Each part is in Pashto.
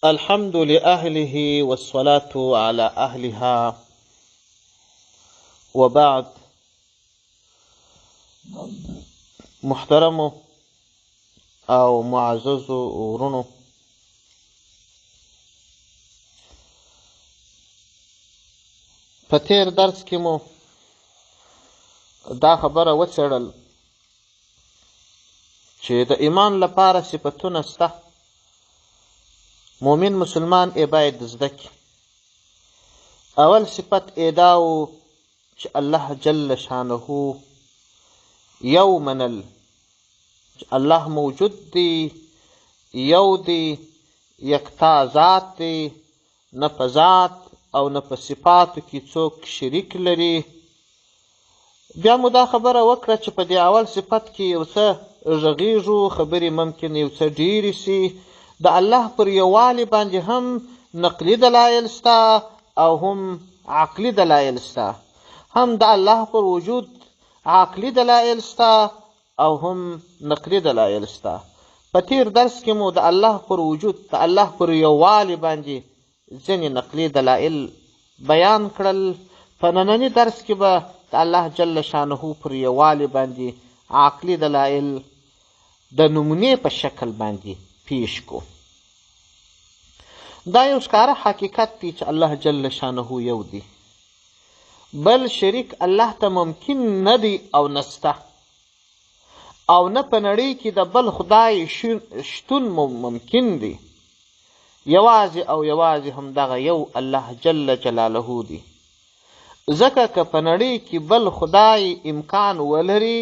الحمد لأهله والصلاة على أهلها وبعد. محترمو او معززو ورونو، په تیر درس کې مو دا خبره وڅېړل چې د ایمان لپاره صفتونه شته، مؤمن مسلمان یې باید زده کړي. اول صفت یې دا و چې الله جل شانه یو منل، چې الله موجود دی، یو دی، یکتا ذات دی، نه په ذات او نه په صفاتو کې څوک شریک لري. بیا مو دا خبره وکړه چې په دې اول صفت کې یو څه غږیږو، خبرې ممکن یو څه ډېرې سي. د الله پر یووالي باندې هم نقلي دلایل شته او هم عقلي دلایل شته، هم د الله پر وجود عقلي دلایل شته او هم نقلي دلایل شته. په تیر درس کې مو د الله پر وجود، د الله پر یووالي باندې ځینې نقلي دلایل بیان کړل. په ننني درس کې به د الله جل شانه پر یووالي باندې عقلي دلایل د نمونې په شکل باندې پیش کو. دا یو ښکاره حقیقت دی چې الله جل شانه یو دی، بل شریک الله ته ممکن نه دی او نسته، او نه په نړۍ کې د بل خدای شتون ممکن دی. یوازې او یوازې همدغه یو الله جل جلاله دی. ځکه که په نړۍ کې بل خدای امکان ولري،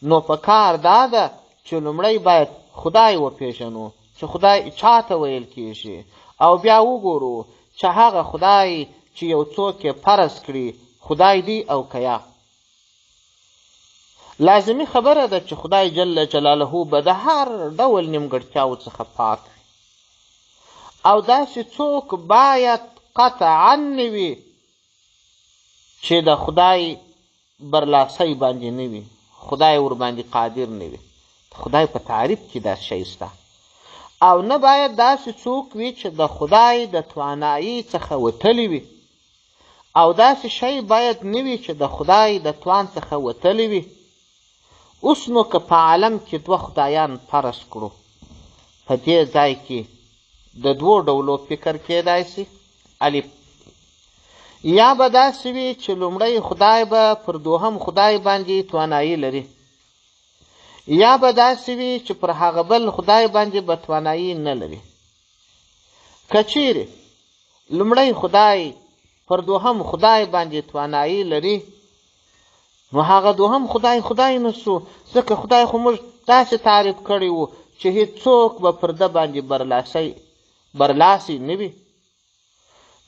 نو په کار دا ده چې لومړی باید خدای وپېژنو چې خدای چاته ویل کیږي، او بیا وګورو چې هغه خدای چې یو څوک یې فرض کړي خدای دی او که یا. لازمي خبره ده چې خدای جل جلاله به د هر ډول نیمګړتیاو څخه پاک وي، او داسې څوک باید قطعا نه وي چې د خدای برلاسۍ باندې نه وي، خدای ورباندې قادر نه وي. خدای په تعریف کې دا شی شته. او نه باید داسې څوک وي چې د خدای د توانایي څخه وتلی وي، او داسې شی باید نه وي چې د خدای د توان څخه وتلی وي. اوس نو که په عالم کې دوه خدایان فرض کړو، په دې ځای کې د دوو ډولو فکر کیدای شي. الف، یا به داسې وي چې لومړی خدای به پر دوهم خدای باندې توانایي لري، یا به داسې وي چې پر هغه بل خدای باندې به توانایي نه لري. که چیرې لومړی خدای پر دوهم خدای باندې توانایي لري، نو هغه دوهم خدای نه سو، ځکه خدای خو موږ داسې تعریف کړی و چې هیڅوک به پر ده باندې برلاسی نه وي.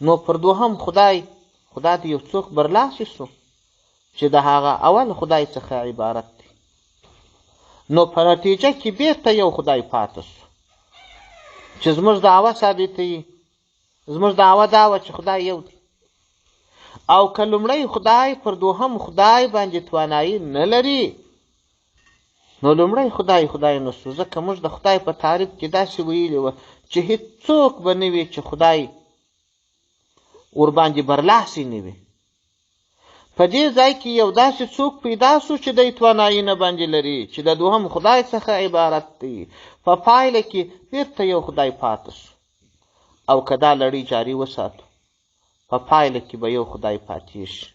نو پر دوهم خدای د یو څوک برلاسی سو چې د هغه اول خدای څخه عبارت دی. نو په نتیجه کې بیرته یو خدای پاته سو چې زموږ دعوه ثابتوي. زموږ دعوه دا وه چې خدای یو دی، او که لومړی خدای پر دوهم خدای باندې توانایي نه لري، نو لومړی خدای نه سو، ځکه موږ د خدای په تعریف کې داسې ویلي وه چې هیڅوک به نه وي چې خدای ورباندې برلاسی نه وي. په دې ځای کې یو داسې څوک پیدا سو چې دی توانایي نه باندې لري، چې د دوهم خدای څخه عبارت دی. په پایله کې بیرته یو خدای پاته سو، او که دا لړۍ جاري وساتو، په پایله کې به یو خدای پاتې شي،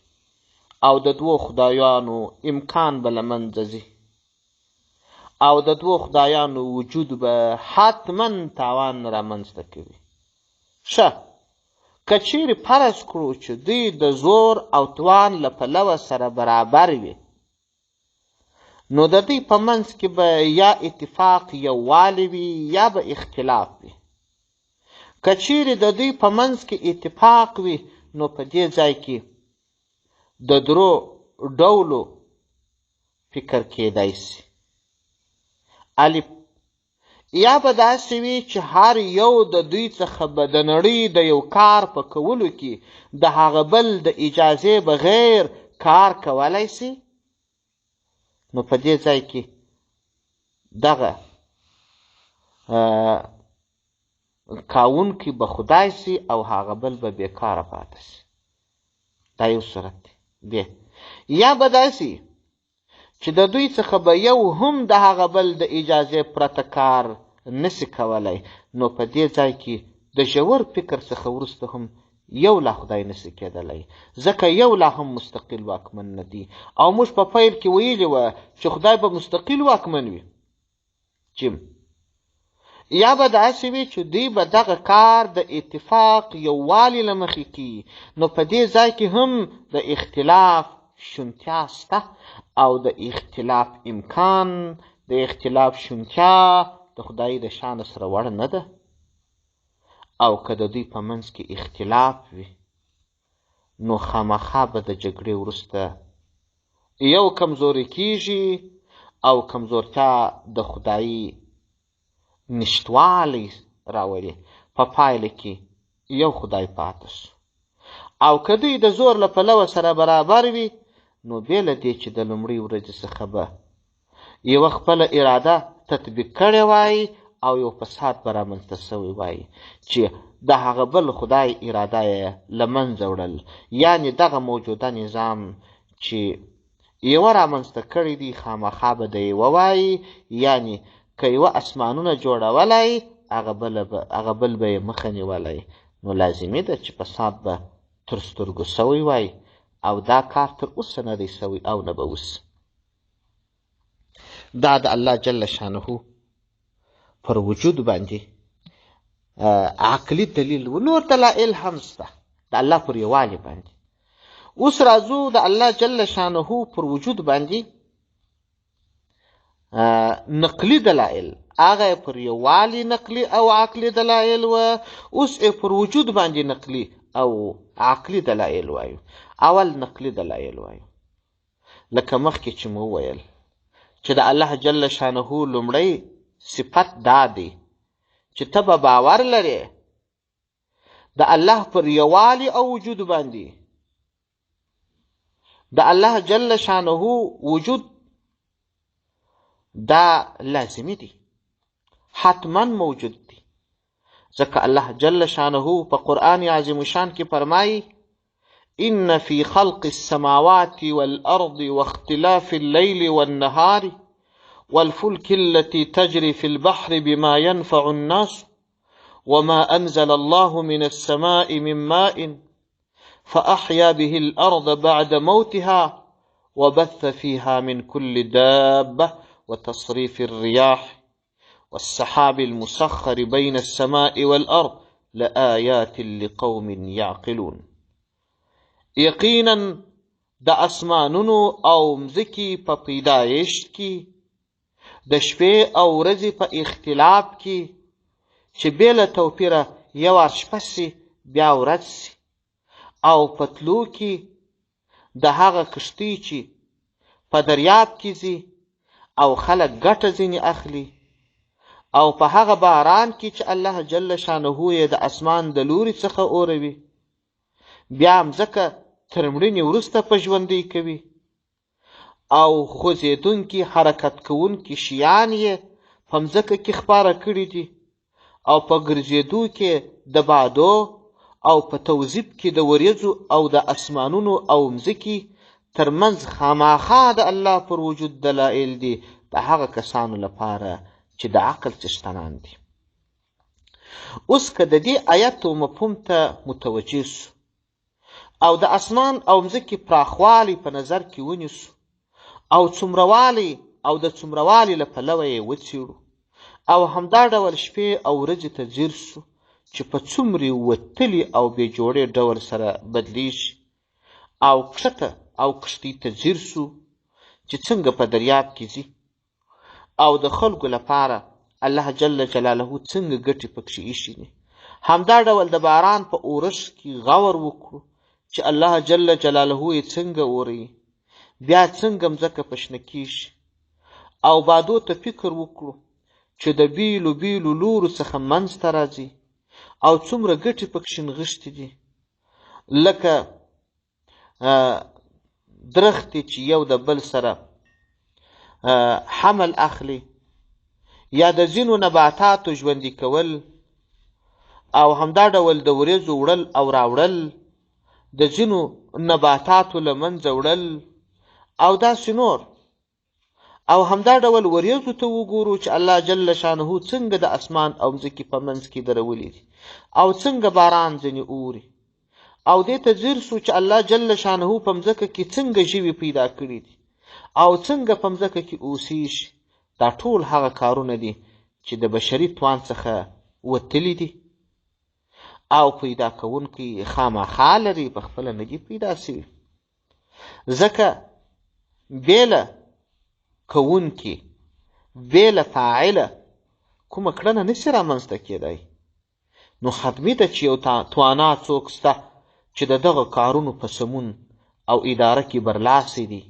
او د دوو خدایانو امکان به له منځه ځي، او د دوو خدایانو وجود به حتما تاوان رامنځته کوي. ښه، که چیرې فرض کړو چې دوی د زور او توان له پلوه سره برابر وي، نو د دوی په منځ کې به یا اتفاق یووالی وي یا به اختلاف وي. که چیرې د دوی په منځ کې اتفاق وي، نو په دې ځای کې د درو ډولو فکر کیدای شي. الف، یا به داسې وي چې هر یو د دوی څخه به د نړۍ د یو کار په کولو کې د هغه بل د اجازې بغیر کار کولی شي. نو په دې ځای کې دغه کاونکی به خدای سي او هغه بل به بیکاره پاته سي. دا یو صورت دی. یا به داسې چې د دوی څخه به یو هم د هغه بل د اجازې پرته کار نسي کولی، نو په دې ځای کې د ژور فکر څخه وروسته هم یو لا خدای نسي کېدلی، ځکه یو لا هم مستقل واکمن نه دی. او موږ په پیل کې ویلي وه چې خدای به مستقل واکمن وي، چې یا به داسې وي چې دوی به دغه کار د اتفاق یووالي له مخې کوي، نو په دې ځای کې هم د اختلاف شونتیا شته او د اختلاف امکان، د اختلاف شونتیا د خدای د شان سره وړ نه ده. او که د دوی په منځ کې اختلاف وي، نو خامخا به د جګړې وروسته یو کمزوری کیږي او کمزورتیا د خدایي نشتوالی راولي، په پایله کې یو خدای پاته شو. او که دوی د زور له پلوه سره برابر وي، نو بې له دې چې د لومړۍ ورځې څخه به یوه خپله اراده تطبیق کړې وای او یو فساد به رامنځته سوی وای چې د هغه بل خدای اراده یې له منځه وړل. یعنې دغه موجوده نظام چې یوه رامنځته کړی دی خامخا به د یوه وایي، یعنې که یوه اسمانونه جوړولی هغه بل به یې مخه نیولی، نو لازمي ده چې فساد به تر سترګو سوی وای، او دا کار تر اوسه نه دی سوی او نه به اوس. دا د الله جل شانه پر وجود باندې عقلي دلیل و. نور دلایل هم شته د الله پر یووالي باندې. اوس راځو د الله جل شانه پر وجود باندې نقلي دلایل، هغه پر یووالي نقلي او عقلي دلایل و، اوس پر وجود باندې نقلي او عقلي دلایل وایو. اول نقلي دلایل وایو، لکه مخکې چې مو وویل چې د الله جل شانه لومړی صفت دا دی چې ته به باور لرې د الله پر یووالي او وجود باندې. د الله جل شانه وجود دا لازمي دی، حتما موجود دی، ځکه الله جل شانه په قرآن عظیم شان کې فرمایي: إن في خلق السماوات والأرض واختلاف الليل والنهار والفلك التي تجري في البحر بما ينفع الناس وما أنزل الله من السماء من ماء فأحيا به الأرض بعد موتها وبث فيها من كل دابة وتصريف الرياح والسحاب المسخر بين السماء والأرض لآيات لقوم يعقلون. یقینا د اسمانونو او مځکې په پیدایشت کې د شپې او ورځې په اختلاف کې چې بې له توپیره یوه شپه سي بیا ورځ سي، او په تلو کې د هغه کښتۍ چې په دریاب کې ځي او خلک ګټه ځینې اخلي، او په هغه باران کې چې الله جل شانه یې د اسمان د لوري څخه اوروي، بیا مځکه تر مړینې وروسته په ژوندۍ کوي، او خوځېدونکي حرکت کوونکي شیان یې په مځکه کې خپاره کړي دي، او په ګرځېدو کې د بادو او په توزیب کې د وریځو او د اسمانونو او مځکې ترمنځ خامخا د الله پر وجود دلایل دي د هغه کسانو لپاره چې د عقل څښتنان دي. اوس که د دې آیت و مفهوم ته متوجه سو او د اسمان او مځکې پراخوالی په نظر کې ونیسو او څومرهوالی او د څومرهوالي له پلوه یې وڅېړو، او همدا ډول شپې او ورځې ته ځیر سو چې په څومرې وتلي او بې جوړې ډول سره بدلیږي، او کښته او کښتۍ ته ځیر سو چې څنګه په دریاب کې ځي، او د خلکو لپاره الله جل جلاله څنګه ګټې پکښې ایښي دي. همدا ډول د باران په اورښت کې غور وکړو چې الله جل جلاله یې څنګه اوري، بیا څنګه مځکه په شنه کېږي، او بادو ته فکر وکړو چې د بیلو بیلو لورو څخه منځته راځي او څومره ګټې پکښې نغښتې دي، لکه درختې چې یو د بل سره حمل اخلي، یا د ځینو نباتاتو ژوندي کول، او همدا ډول د وریځو وړل او راوړل، د ځینو نباتاتو له منځه وړل او داسې نور. او همدا ډول وریځو ته وګورو چې الله جل شانه څنګه د اسمان او ځمکې په منځ کې درولي دي او څنګه باران ځینې اوري، او دې ته ځیر سو چې الله جل شانه په مځکه کې څنګه ژوي پیدا کړي دي او څنګه په مځکه کې اوسېږي. دا ټول هغه کارونه دي چې د بشري توان څخه وتلي دي او پیدا کوونکی خامخا لري، په خپله نه دي پیدا سوي. ځکه بېله کوونکي بېله فاعله کومه کړنه نسي رامنځته کېدی. نو حتمي ده چې یو توانا څوک سته چې د دغه کارونو په سمون او اداره کې برلاسی دي.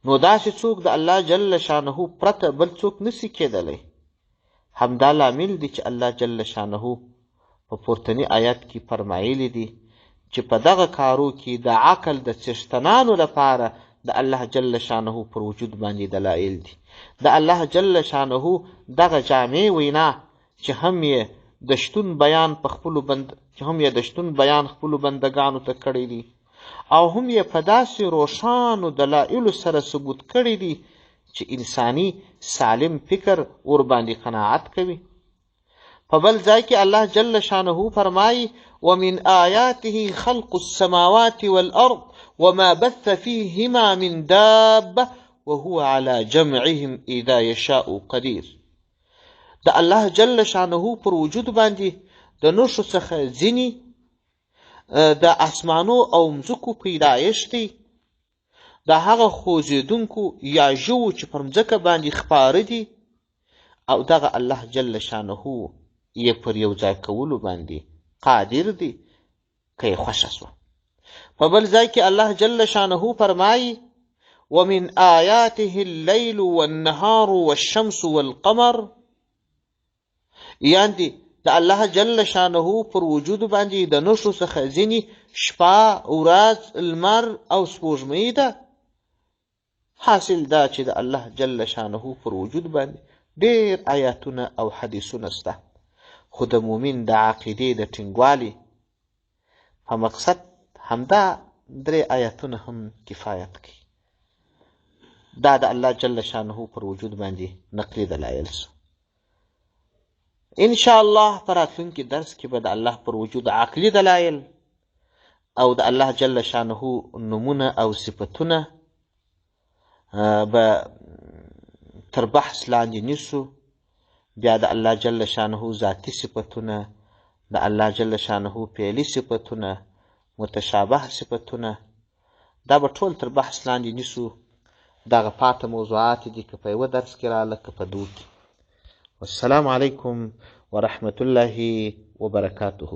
نو داسې څوک د الله جل شانه پرته بل څوک نسي کېدلی. همدا لامل دی چې الله جل شانه په پورتني آیت کې فرمایلی دي چې په دغه کارو کې د عقل د څښتنانو لپاره د الله جل شانه پر وجود باندې دلایل دي. د الله جل شانه دغه جامع وینا چې هم یې د شتون بیان خپلو بندګانو ته کړی دي او هم یې په داسې روښانو دلایلو سره ثبوت کړی دي چې انساني سالم فکر ورباندې قناعت کوي. په بل ځای کې الله جل شانه فرمایي ومن آیاته خلق السماوات والأرض وما بث فيهما من دابة وهو على جمعهم إذا يشاء قدير. د الله جل شانه پر وجود باندې د نښو څخه ځینې د اسمانو او مځکو پیدایش دی، د هغه خوځېدونکو یا ژوو چې پر مځکه باندې خپاره دي، او دغه الله جل شانه یې پر یو ځای کولو باندې قادر دی که یې خوښه سوه. په بل ځای کې الله جل شانه فرمایي ومن آیاته الليل والنهار والشمس والقمر، یعنې د الله جل شانه پر وجود باندې د نښو څخه ځینې شپه، ورځ، لمر او سپوږمۍ ده. حاصل دا چې د الله جل شانه پر وجود باندې ډېر آیاتونه او حدیثونه سته، خو د مؤمن د عقیدې د ټینګوالي په مقصد همدا 3 آیاتونه هم کفایت کوي. دا د الله جل شانه پر وجود باندې نقلي دلایل سو. ان شاء الله په راتلونکي درس کې به د الله پر وجود عقلي دلایل او د الله جل شانه نومونه او صفتونه به تر بحث لاندې نیسو. بیا د الله جل شانه ذاتي صفتونه، د الله جل شانه فعلي صفتونه، متشابه صفتونه، دا به ټول تر بحث لاندې نیسو. دغه پاته موضوعات دي که په یوه درس کې راله که په 2 کې. والسلام علیکم ورحمة الله وبرکاته.